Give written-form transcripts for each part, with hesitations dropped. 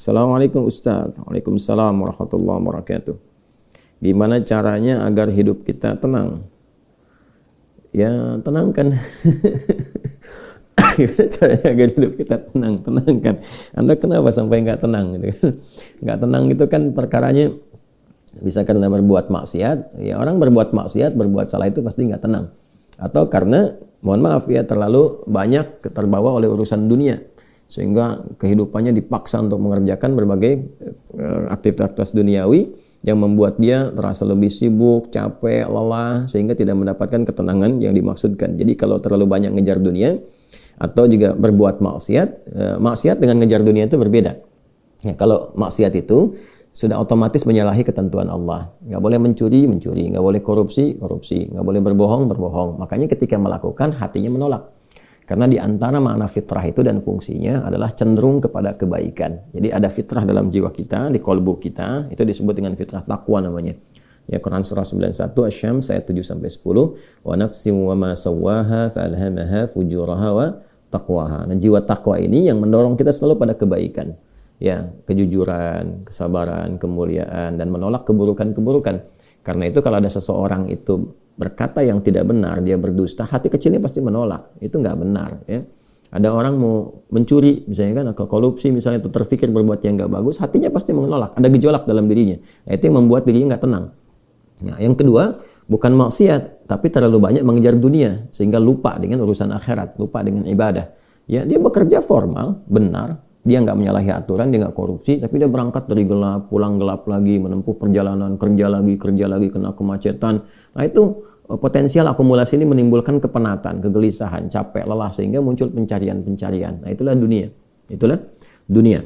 Assalamualaikum Ustaz. Waalaikumsalam warahmatullahi wabarakatuh. Gimana caranya agar hidup kita tenang? Ya, tenangkan. Gimana caranya agar hidup kita tenang? Tenangkan. Anda kenapa sampai nggak tenang? Nggak tenang itu kan perkaranya bisa karena berbuat maksiat. Ya, orang berbuat maksiat, berbuat salah itu pasti nggak tenang. Atau karena, mohon maaf ya, terlalu banyak terbawa oleh urusan dunia, sehingga kehidupannya dipaksa untuk mengerjakan berbagai aktivitas duniawi yang membuat dia terasa lebih sibuk, capek, lelah, sehingga tidak mendapatkan ketenangan yang dimaksudkan. Jadi kalau terlalu banyak ngejar dunia atau juga berbuat maksiat, maksiat dengan ngejar dunia itu berbeda. Ya, kalau maksiat itu sudah otomatis menyalahi ketentuan Allah. Nggak boleh mencuri, nggak boleh korupsi, nggak boleh berbohong. Makanya ketika melakukan, hatinya menolak. Karena di antara makna fitrah itu dan fungsinya adalah cenderung kepada kebaikan. Jadi ada fitrah dalam jiwa kita, di kolbu kita, itu disebut dengan fitrah takwa namanya. Ya, Quran surah 91 Asy-Syams ayat 7-10, wa nafsin wa ma sawwaha fa'alhamaha fujuraha wa taqwaha. Nah, jiwa takwa ini yang mendorong kita selalu pada kebaikan. Ya, kejujuran, kesabaran, kemuliaan, dan menolak keburukan-keburukan. Karena itu kalau ada seseorang itu berkata yang tidak benar, dia berdusta, hati kecilnya pasti menolak. Itu nggak benar. Ya. Ada orang mau mencuri, misalnya kan, atau korupsi, misalnya itu terfikir berbuat yang nggak bagus, hatinya pasti menolak. Ada gejolak dalam dirinya. Nah, itu yang membuat dirinya nggak tenang. Nah, yang kedua, bukan maksiat, tapi terlalu banyak mengejar dunia, sehingga lupa dengan urusan akhirat, lupa dengan ibadah. Ya, dia bekerja formal, benar. Dia nggak menyalahi aturan, dia nggak korupsi, tapi dia berangkat dari gelap, pulang gelap lagi, menempuh perjalanan, kerja lagi, kena kemacetan. Nah, itu potensial akumulasi ini menimbulkan kepenatan, kegelisahan, capek, lelah, sehingga muncul pencarian-pencarian. Nah, itulah dunia.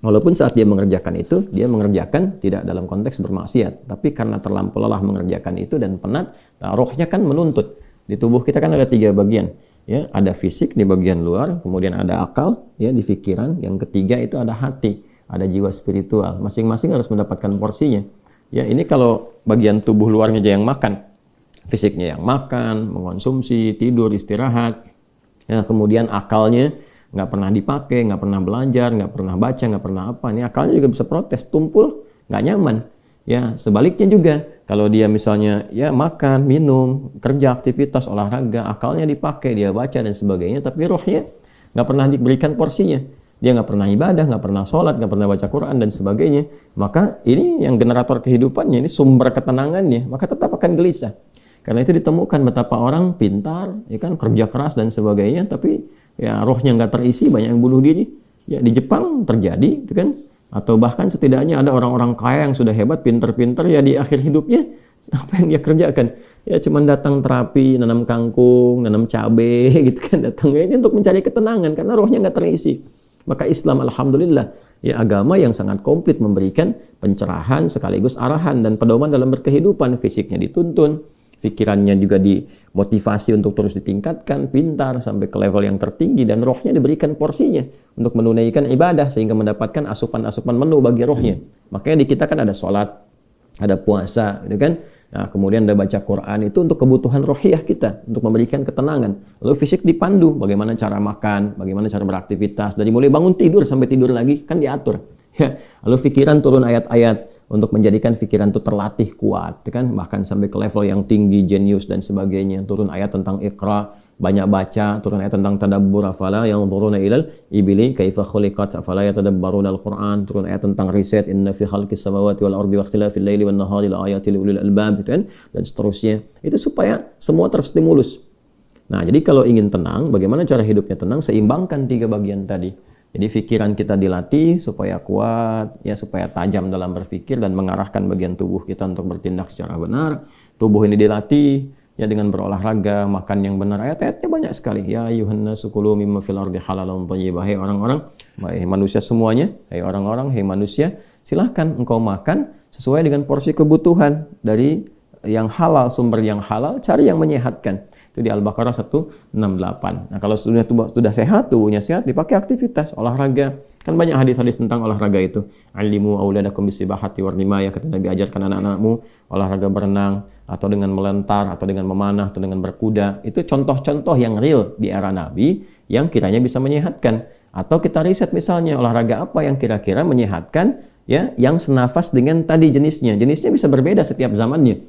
Walaupun saat dia mengerjakan itu, dia mengerjakan tidak dalam konteks bermaksiat, tapi karena terlampau lelah mengerjakan itu dan penat, nah, rohnya kan menuntut. Di tubuh kita kan ada 3 bagian. Ya, ada fisik di bagian luar, kemudian ada akal ya di pikiran, yang ketiga itu ada hati, ada jiwa spiritual. Masing-masing harus mendapatkan porsinya. Ya, ini kalau bagian tubuh luarnya aja yang makan, fisiknya yang makan, mengonsumsi, tidur, istirahat. Ya, kemudian akalnya nggak pernah dipakai, nggak pernah belajar, nggak pernah baca, nggak pernah apa. Ini akalnya juga bisa protes, tumpul, nggak nyaman. Ya, sebaliknya juga, kalau dia misalnya ya makan, minum, kerja, aktivitas, olahraga, akalnya dipakai, dia baca dan sebagainya, tapi rohnya nggak pernah diberikan porsinya. Dia nggak pernah ibadah, nggak pernah sholat, nggak pernah baca Quran dan sebagainya. Maka ini yang generator kehidupannya, ini sumber ketenangannya, maka tetap akan gelisah. Karena itu ditemukan betapa orang pintar, ya kan, kerja keras dan sebagainya, tapi ya rohnya nggak terisi, banyak yang bunuh diri. Ya, di Jepang terjadi, itu kan. Atau bahkan setidaknya ada orang-orang kaya yang sudah hebat, pinter-pinter, ya di akhir hidupnya apa yang dia kerjakan? Ya cuma datang terapi, nanam kangkung, nanam cabai gitu kan, datangnya ini untuk mencari ketenangan karena rohnya nggak terisi. Maka Islam alhamdulillah ya agama yang sangat komplit, memberikan pencerahan sekaligus arahan dan pedoman dalam berkehidupan. Fisiknya dituntun, pikirannya juga dimotivasi untuk terus ditingkatkan, pintar sampai ke level yang tertinggi, dan rohnya diberikan porsinya untuk menunaikan ibadah sehingga mendapatkan asupan-asupan menu bagi rohnya. Makanya di kita kan ada sholat, ada puasa, gitu kan. Nah, kemudian ada baca Quran, itu untuk kebutuhan rohiyah kita, untuk memberikan ketenangan. Lalu fisik dipandu, bagaimana cara makan, bagaimana cara beraktivitas, dari mulai bangun tidur sampai tidur lagi kan diatur. Ya, lalu pikiran turun ayat-ayat untuk menjadikan pikiran itu terlatih kuat, kan, bahkan sampai ke level yang tinggi, jenius dan sebagainya. Turun ayat tentang Iqra, banyak baca, turun ayat tentang tadabbur, afala yanzuruna ilal ibili kaifa khuliqat afala yatadabbaruna al-Qur'an, turun ayat tentang riset, inna fi khalqis samawati wal ardi wa ikhtilafil laili wan nahari laayatil liulil albab, gitu kan, dan seterusnya. Itu supaya semua terstimulus. Nah, jadi kalau ingin tenang, bagaimana cara hidupnya tenang? Seimbangkan 3 bagian tadi. Jadi pikiran kita dilatih supaya kuat, ya, supaya tajam dalam berpikir dan mengarahkan bagian tubuh kita untuk bertindak secara benar. Tubuh ini dilatih ya dengan berolahraga, makan yang benar. Ayat-ayatnya banyak sekali. Ya ayyuhan nasu kulu mimma fil ardi halalan thayyibah. Hai orang-orang, hai manusia semuanya, hai orang-orang, hai manusia, silahkan engkau makan sesuai dengan porsi kebutuhan dari yang halal, sumber yang halal, cari yang menyehatkan. Itu di Al-Baqarah 168. Nah, kalau sudah sehat, tubuhnya sehat, dipakai aktivitas, olahraga. Kan banyak hadis-hadis tentang olahraga itu. Alimu auladakum bisibahati warrimaya, kata Nabi, ajarkan anak-anakmu olahraga berenang, atau dengan melentar, atau dengan memanah, atau dengan berkuda. Itu contoh-contoh yang real di era Nabi yang kiranya bisa menyehatkan. Atau kita riset misalnya olahraga apa yang kira-kira menyehatkan, ya, yang senafas dengan tadi jenisnya. Jenisnya bisa berbeda setiap zamannya.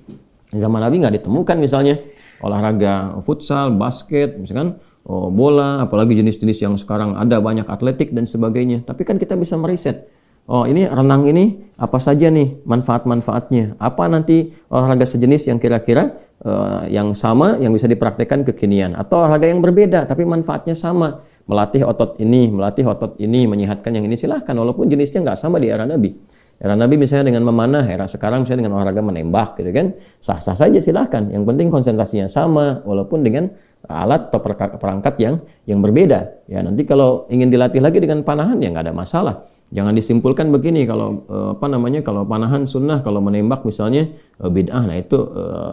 Zaman Nabi nggak ditemukan misalnya olahraga futsal, basket, misalkan bola, apalagi jenis-jenis yang sekarang ada banyak atletik dan sebagainya. Tapi kan kita bisa meriset. Oh, ini renang ini apa saja nih manfaat-manfaatnya? Apa nanti olahraga sejenis yang kira-kira yang sama yang bisa dipraktekkan kekinian, atau olahraga yang berbeda tapi manfaatnya sama, melatih otot ini, menyehatkan yang ini, silahkan, walaupun jenisnya nggak sama di era Nabi. Era Nabi misalnya dengan memanah, era sekarang misalnya dengan olahraga menembak gitu kan, sah-sah saja silahkan. Yang penting konsentrasinya sama, walaupun dengan alat atau perangkat yang berbeda. Ya, nanti kalau ingin dilatih lagi dengan panahan ya nggak ada masalah. Jangan disimpulkan begini, kalau kalau panahan sunnah, kalau menembak misalnya bid'ah, nah itu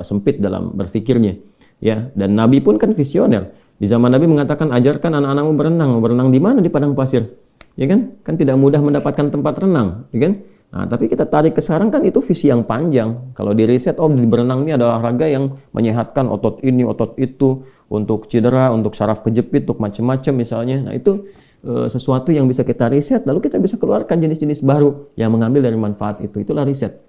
sempit dalam berfikirnya. Ya, dan Nabi pun kan visioner. Di zaman Nabi mengatakan, ajarkan anak-anakmu berenang. Berenang di mana? Di padang pasir. Ya kan? Kan tidak mudah mendapatkan tempat renang, ya kan? Nah, tapi kita tarik ke sekarang kan itu visi yang panjang. Kalau di riset, di berenang ini adalah olahraga yang menyehatkan otot ini, otot itu, untuk cedera, untuk saraf kejepit, untuk macam-macam misalnya. Nah, itu sesuatu yang bisa kita riset, lalu kita bisa keluarkan jenis-jenis baru yang mengambil dari manfaat itu. Itulah riset.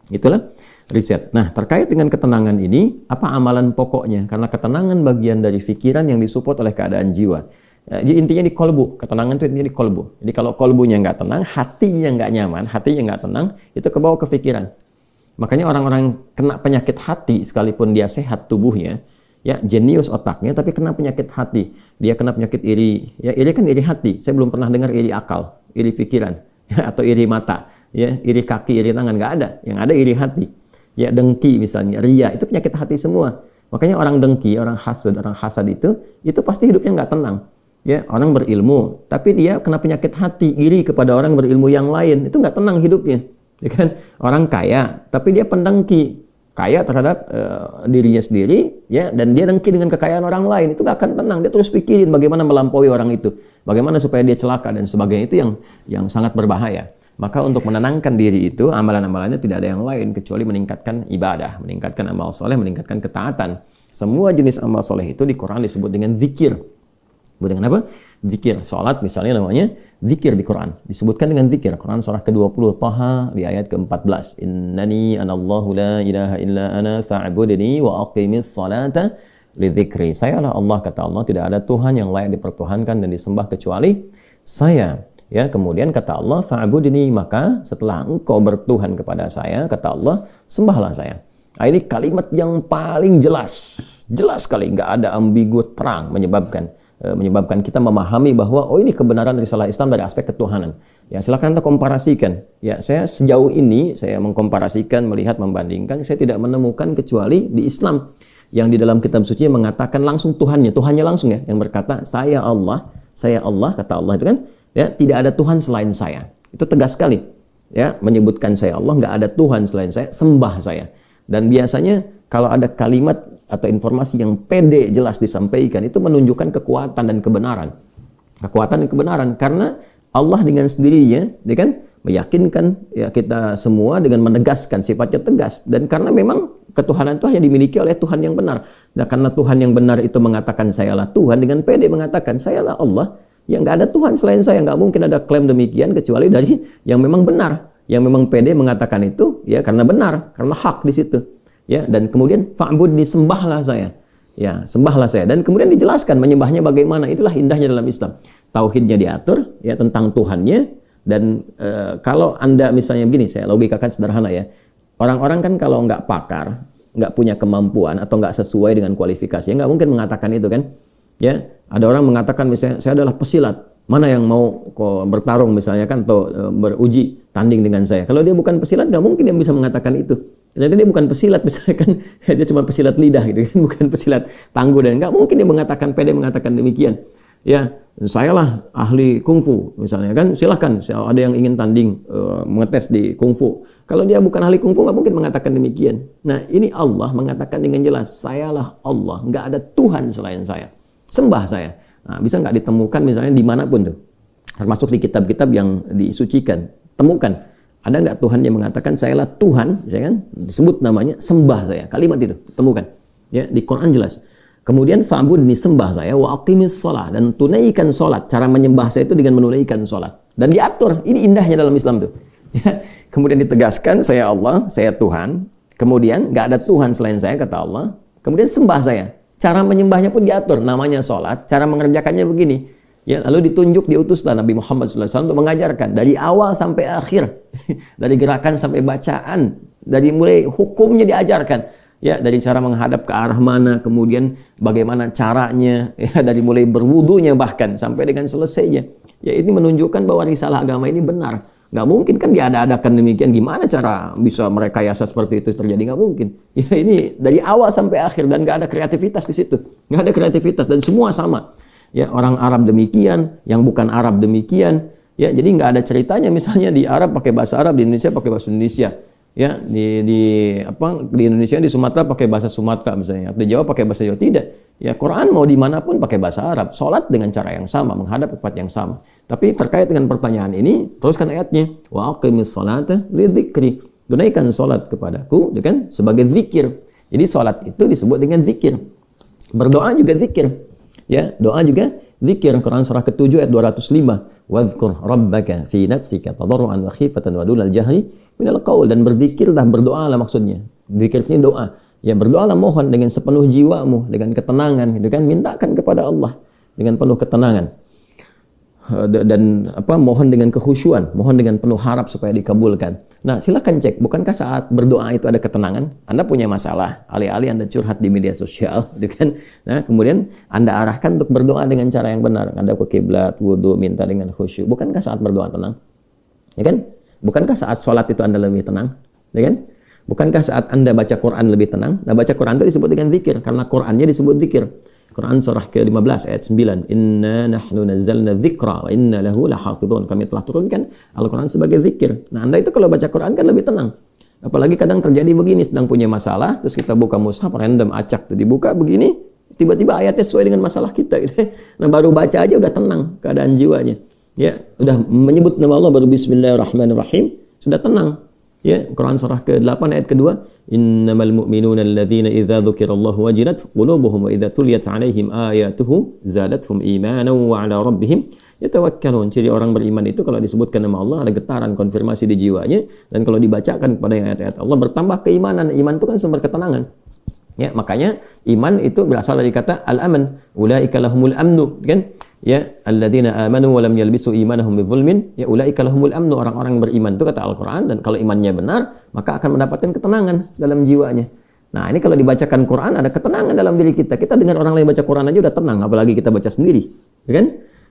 Itulah riset. Nah, terkait dengan ketenangan ini, apa amalan pokoknya? Karena ketenangan bagian dari pikiran yang disupport oleh keadaan jiwa. Jadi intinya di kolbu. Ketenangan itu intinya di kolbu. Jadi kalau kolbunya nggak tenang, hatinya nggak nyaman, hatinya nggak tenang, itu kebawa ke pikiran. Makanya orang-orang yang kena penyakit hati, sekalipun dia sehat tubuhnya, ya, jenius otaknya, tapi kena penyakit hati. Dia kena penyakit iri. Ya, iri kan iri hati. Saya belum pernah dengar iri akal, iri pikiran, ya, atau iri mata, ya, iri kaki, iri tangan, nggak ada. Yang ada iri hati. Ya, dengki misalnya, ria, itu penyakit hati semua. Makanya orang dengki, orang hasad itu pasti hidupnya nggak tenang. Ya, orang berilmu, tapi dia kena penyakit hati, iri kepada orang berilmu yang lain, itu nggak tenang hidupnya. Ya kan? Orang kaya, tapi dia pendengki, kaya terhadap dirinya sendiri, ya, dan dia dengki dengan kekayaan orang lain, itu nggak akan tenang. Dia terus pikirin bagaimana melampaui orang itu, bagaimana supaya dia celaka dan sebagainya. Itu yang sangat berbahaya. Maka untuk menenangkan diri itu, amalan-amalannya tidak ada yang lain kecuali meningkatkan ibadah, meningkatkan amal soleh, meningkatkan ketaatan. Semua jenis amal soleh itu di Quran disebut dengan zikir. Disebut dengan apa? Zikir. Salat misalnya namanya zikir di Quran. Disebutkan dengan zikir. Quran surah ke-20 Taha di ayat ke-14. Innani anallahu la ilaha illa ana fa'budni wa aqimis salata li dzikri. Sayalah Allah, kata Allah, tidak ada Tuhan yang layak dipertuhankan dan disembah kecuali saya. Ya, kemudian kata Allah, fa'budni, maka setelah engkau bertuhan kepada saya, kata Allah, sembahlah saya. Nah, ini kalimat yang paling jelas sekali, nggak ada ambigu, terang, menyebabkan kita memahami bahwa ini kebenaran risalah Islam dari aspek ketuhanan. Ya, silakan Anda komparasikan. Ya, saya sejauh ini saya mengkomparasikan, melihat, membandingkan, saya tidak menemukan kecuali di Islam yang di dalam kitab suci mengatakan langsung Tuhannya langsung, ya, yang berkata saya Allah, kata Allah itu kan, ya, tidak ada Tuhan selain saya. Itu tegas sekali. Ya, menyebutkan saya Allah, nggak ada Tuhan selain saya, sembah saya. Dan biasanya kalau ada kalimat atau informasi yang pede jelas disampaikan, itu menunjukkan kekuatan dan kebenaran. Kekuatan dan kebenaran, karena Allah dengan sendirinya, dia kan meyakinkan, ya, kita semua dengan menegaskan sifatnya tegas. Dan karena memang ketuhanan itu hanya dimiliki oleh Tuhan yang benar. Nah, karena Tuhan yang benar itu mengatakan sayalah Tuhan, dengan pede mengatakan sayalah Allah, ya, nggak ada Tuhan selain saya. Nggak mungkin ada klaim demikian kecuali dari yang memang benar, yang memang pede mengatakan itu, ya, karena benar, karena hak di situ. Ya, dan kemudian fa'budni, sembahlah saya. Ya, sembahlah saya. Dan kemudian dijelaskan menyembahnya bagaimana. Itulah indahnya dalam Islam. Tauhidnya diatur, ya, tentang Tuhannya. Dan kalau Anda misalnya begini, saya logikakan sederhana, ya. Orang-orang kan kalau nggak pakar, nggak punya kemampuan atau nggak sesuai dengan kualifikasinya, nggak mungkin mengatakan itu kan. Ya, ada orang mengatakan misalnya saya adalah pesilat. Mana yang mau bertarung misalnya kan, atau beruji tanding dengan saya. Kalau dia bukan pesilat, nggak mungkin dia bisa mengatakan itu. Ternyata dia bukan pesilat misalnya kan, dia cuma pesilat lidah gitu kan, bukan pesilat tangguh, dan nggak mungkin dia mengatakan, pede mengatakan demikian. Ya, sayalah ahli kungfu misalnya kan, silahkan ada yang ingin tanding mengetes di kungfu. Kalau dia bukan ahli kungfu, nggak mungkin mengatakan demikian. Nah, ini Allah mengatakan dengan jelas, sayalah Allah, nggak ada Tuhan selain saya, sembah saya. Nah, bisa nggak ditemukan misalnya dimanapun tuh, termasuk di kitab-kitab yang disucikan, temukan. Ada nggak Tuhan yang mengatakan sayalah Tuhan, ya kan? Disebut namanya, sembah saya. Kalimat itu temukan. Ya, di Quran jelas. Kemudian fa'budni, sembah saya, wa aqimis shalah, dan tunaikan salat. Cara menyembah saya itu dengan menunaikan salat. Dan diatur. Ini indahnya dalam Islam tuh. Ya. Kemudian ditegaskan, saya Allah, saya Tuhan. Kemudian nggak ada Tuhan selain saya, kata Allah. Kemudian sembah saya. Cara menyembahnya pun diatur. Namanya salat. Cara mengerjakannya begini. Ya, lalu ditunjuk, diutuslah Nabi Muhammad SAW untuk mengajarkan dari awal sampai akhir, dari gerakan sampai bacaan, dari mulai hukumnya diajarkan. Ya, dari cara menghadap ke arah mana, kemudian bagaimana caranya, ya, dari mulai berwudunya bahkan sampai dengan selesainya. Ya, ini menunjukkan bahwa risalah agama ini benar. Nggak mungkin kan diada-adakan demikian. Gimana cara bisa merekayasa seperti itu terjadi? Nggak mungkin. Ya, ini dari awal sampai akhir dan nggak ada kreativitas di situ. Nggak ada kreativitas dan semua sama. Ya, orang Arab demikian, yang bukan Arab demikian. Ya, jadi nggak ada ceritanya misalnya di Arab pakai bahasa Arab, di Indonesia pakai bahasa Indonesia. Ya, di Indonesia, di Sumatera pakai bahasa Sumatera misalnya, atau di Jawa pakai bahasa Jawa. Tidak. Ya, Quran mau dimanapun pakai bahasa Arab. Salat dengan cara yang sama, menghadap ke tempat yang sama. Tapi terkait dengan pertanyaan ini, teruskan ayatnya. Wa aqimis salata lidzikri. Tunaikan salat kepadaku dengan sebagai zikir. Jadi salat itu disebut dengan zikir. Berdoa juga zikir. Ya, doa juga zikir. Quran surah ke-7 ayat 205. Wadhkur rabbaka fi nafsika tadarruan wa khifatan wa dunal jahri minal qaul, dan berzikirlah, berdoalah maksudnya. Zikir ini doa. Ya, berdoalah, mohon dengan sepenuh jiwamu, dengan ketenangan, gitu kan? Mintakan kepada Allah dengan penuh ketenangan. Dan mohon dengan kekhusyuan, mohon dengan penuh harap supaya dikabulkan. Nah, silakan cek, bukankah saat berdoa itu ada ketenangan? Anda punya masalah, alih-alih Anda curhat di media sosial, gitu kan? Nah, kemudian Anda arahkan untuk berdoa dengan cara yang benar. Anda ke kiblat, wudu, minta dengan khusyuk. Bukankah saat berdoa tenang? Ya kan? Bukankah saat sholat itu Anda lebih tenang? Ya kan? Bukankah saat Anda baca Quran lebih tenang? Nah, baca Quran itu disebut dengan zikir, karena Qurannya disebut zikir. Quran surah ke-15 ayat 9. Inna nahnu nazzalna dzikra wa inna lahu lahafidhun. Kami telah turunkan Al-Quran sebagai zikir. Nah, Anda itu kalau baca Quran kan lebih tenang. Apalagi kadang terjadi begini, sedang punya masalah, terus kita buka mushaf, random acak tuh dibuka begini, tiba-tiba ayatnya sesuai dengan masalah kita. Gitu. Nah, baru baca aja udah tenang keadaan jiwanya. Ya, udah menyebut nama Allah, baru bismillahirrahmanirrahim, sudah tenang. Ya, Quran surah ke-8 ayat kedua, innamal mu'minuna alladzina idza dzukirallahu wajilat qulubuhum wa idza tuliyat 'alaihim ayatuhu zadatuhum imanan wa 'ala rabbihim yatawakkalun. Jadi orang beriman itu kalau disebutkan nama Allah ada getaran, konfirmasi di jiwanya, dan kalau dibacakan kepada ayat-ayat Allah bertambah keimanan. Iman itu kan sumber ketenangan. Ya, makanya iman itu berasal dari kata al-aman. Ulaika lahumul amnu, kan? Ya, alladzina amanu wa lam yalbisu imanahum bidzulmin, ya ulaika lahumul amnu. Orang-orang beriman itu kata Al-Qur'an, dan kalau imannya benar, maka akan mendapatkan ketenangan dalam jiwanya. Nah, ini kalau dibacakan Quran ada ketenangan dalam diri kita. Kita dengar orang lain baca Quran aja udah tenang, apalagi kita baca sendiri, ya kan?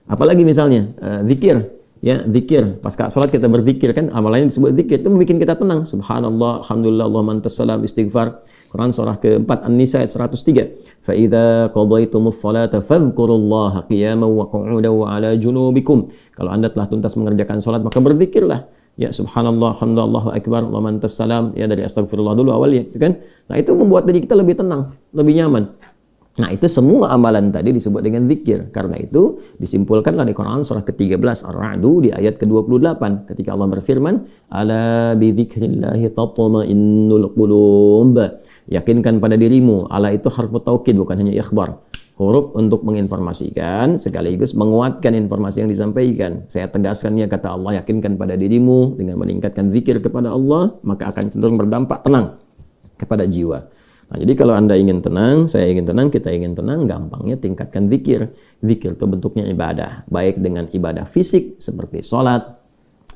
Apalagi misalnya zikir. Ya, zikir. Pasca salat kita berzikir, kan amalannya disebut zikir, itu membuat kita tenang. Subhanallah, alhamdulillah, Allahumma antas salam, istighfar. Quran surah ke-4 An-Nisa ayat 103. Fa idza qadaytumus salata fadhkurullaha qiyaman wa qu'udan wa 'ala junubikum. Kalau Anda telah tuntas mengerjakan salat, maka berzikirlah. Ya, subhanallah, alhamdulillah, Allahu akbar, Allahumma antas salam. Ya, dari astagfirullah dulu awalnya, kan? Nah, itu membuat diri kita lebih tenang, lebih nyaman. Nah, itu semua amalan tadi disebut dengan zikir. Karena itu disimpulkanlah di Quran surah ke-13 Ar-Ra'du di ayat ke-28 ketika Allah berfirman, ala bi dzikrillahi tatma'innul qulub. Yakinkan pada dirimu. Ala itu harfu taukid, bukan hanya ikhbar. Huruf untuk menginformasikan sekaligus menguatkan informasi yang disampaikan. Saya tegaskannya, kata Allah, yakinkan pada dirimu dengan meningkatkan zikir kepada Allah, maka akan cenderung berdampak tenang kepada jiwa. Nah, jadi kalau Anda ingin tenang, saya ingin tenang, kita ingin tenang, gampangnya tingkatkan zikir. Zikir itu bentuknya ibadah, baik dengan ibadah fisik seperti sholat,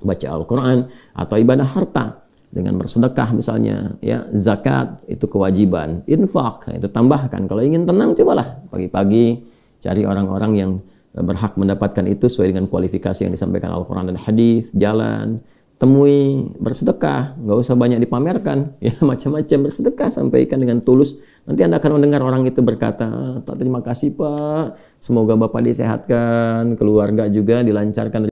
baca Al-Quran, atau ibadah harta dengan bersedekah misalnya, ya, zakat itu kewajiban, infak itu tambahkan. Kalau ingin tenang, cobalah pagi-pagi cari orang-orang yang berhak mendapatkan itu sesuai dengan kualifikasi yang disampaikan Al-Quran dan hadis, jalan, temui, bersedekah, nggak usah banyak dipamerkan, ya, macam-macam bersedekah, sampaikan dengan tulus. Nanti Anda akan mendengar orang itu berkata, terima kasih Pak, semoga Bapak disehatkan, keluarga juga dilancarkan.